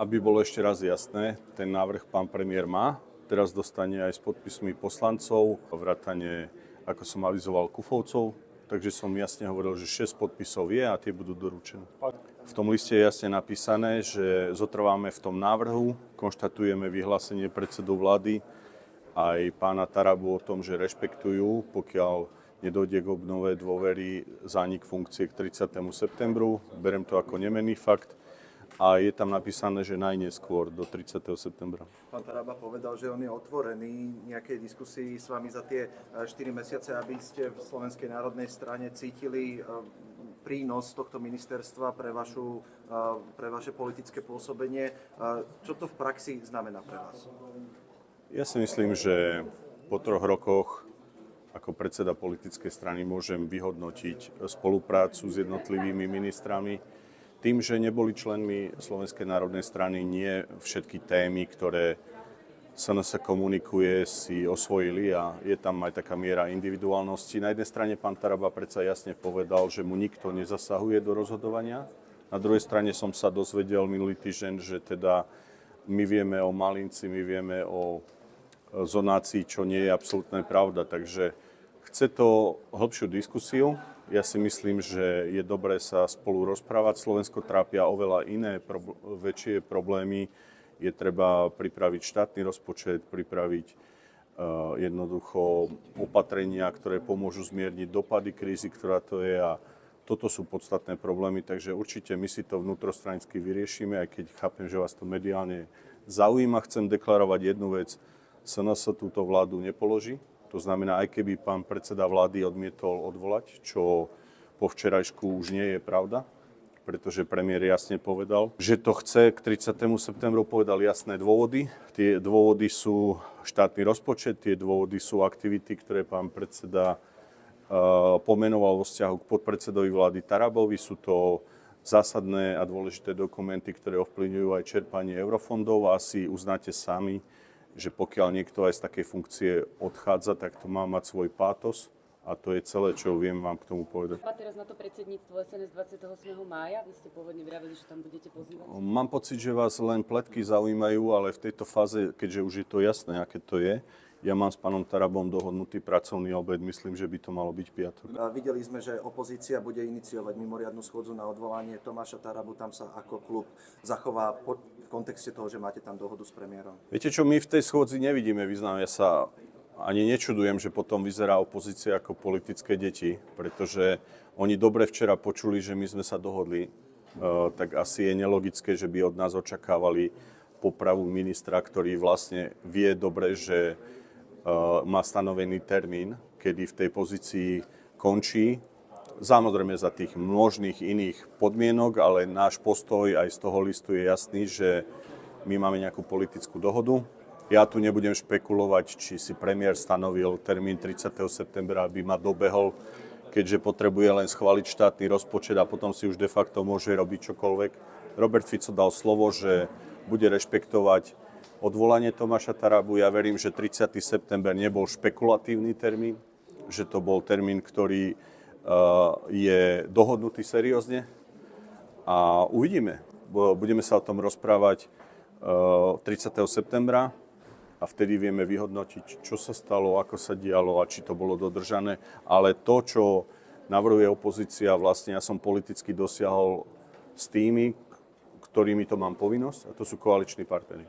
aby bolo ešte raz jasné, ten návrh pán premiér má. Teraz dostane aj s podpismi poslancov, vrátane, ako som avizoval, Kufovcov. Takže som jasne hovoril, že 6 podpisov je a tie budú doručené. V tom liste je jasne napísané, že zotrváme v tom návrhu, konštatujeme vyhlásenie predsedu vlády aj pána Tarabu o tom, že rešpektujú, pokiaľ nedojde k obnove dôvery, zánik funkcie k 30. septembru. Berem to ako nemenný fakt. A je tam napísané, že najneskôr do 30. septembra. Pán Taraba povedal, že on je otvorený nejakej diskusii s vami za tie 4 mesiace, aby ste v Slovenskej národnej strane cítili prínos tohto ministerstva pre vaše politické pôsobenie. Čo to v praxi znamená pre vás? Ja si myslím, že po 3 rokoch ako predseda politickej strany môžem vyhodnotiť spoluprácu s jednotlivými ministrami. Tým, že neboli členmi Slovenskej národnej strany, nie všetky témy, ktoré SNS komunikuje, si osvojili a je tam aj taká miera individuálnosti. Na jednej strane pán Taraba predsa jasne povedal, že mu nikto nezasahuje do rozhodovania. Na druhej strane som sa dozvedel minulý týždeň, že teda my vieme o Malinci, my vieme o zonácii, čo nie je absolútne pravda. Takže chce to hĺbšiu diskusiu. Ja si myslím, že je dobré sa spolu rozprávať. Slovensko trápia oveľa iné, väčšie problémy. Je treba pripraviť štátny rozpočet, pripraviť jednoducho opatrenia, ktoré pomôžu zmierniť dopady krízy, ktorá to je. A toto sú podstatné problémy, takže určite my si to vnútrostranicky vyriešime, aj keď chápem, že vás to mediálne zaujíma. Chcem deklarovať jednu vec. SNS túto vládu nepoloží. To znamená, aj keby pán predseda vlády odmietol odvolať, čo po včerajšku už nie je pravda, pretože premiér jasne povedal, že to chce k 30. septembru, povedal jasné dôvody. Tie dôvody sú štátny rozpočet, tie dôvody sú aktivity, ktoré pán predseda pomenoval vo vzťahu k podpredsedovi vlády Tarabovi. Sú to zásadné a dôležité dokumenty, ktoré ovplyvňujú aj čerpanie eurofondov a asi uznáte sami, že pokiaľ niekto aj z takej funkcie odchádza, tak to má mať svoj pátos a to je celé, čo viem vám k tomu povedať. A teraz na to predsedníctvo SNS 28. mája, vy ste pôvodne vraveli, že tam budete pozývať? Mám pocit, že vás len pletky zaujímajú, ale v tejto fáze, keďže už je to jasné, aké to je, ja mám s pánom Tarabom dohodnutý pracovný obed, myslím, že by to malo byť piatok. Videli sme, že opozícia bude iniciovať mimoriadnu schôdzu na odvolanie Tomáša Tarabu. Tam sa ako klub zachová v kontexte toho, že máte tam dohodu s premiérom. Viete čo, my v tej schôdzi nevidíme význam. Ja sa ani nečudujem, že potom vyzerá opozícia ako politické deti, pretože oni dobre včera počuli, že my sme sa dohodli. Tak asi je nelogické, že by od nás očakávali popravu ministra, ktorý vlastne vie dobre, že má stanovený termín, kedy v tej pozícii končí. Samozrejme za tých množných iných podmienok, ale náš postoj aj z toho listu je jasný, že my máme nejakú politickú dohodu. Ja tu nebudem špekulovať, či si premiér stanovil termín 30. septembra, aby ma dobehol, keďže potrebuje len schváliť štátny rozpočet a potom si už de facto môže robiť čokoľvek. Robert Fico dal slovo, že bude rešpektovať odvolanie Tomáša Tarabu. Ja verím, že 30. september nebol špekulatívny termín, že to bol termín, ktorý je dohodnutý seriózne a uvidíme. Budeme sa o tom rozprávať 30. septembra a vtedy vieme vyhodnotiť, čo sa stalo, ako sa dialo a či to bolo dodržané. Ale to, čo navrhuje opozícia, vlastne ja som politicky dosiahol s tými, ktorými to mám povinnosť, a to sú koaliční partneri.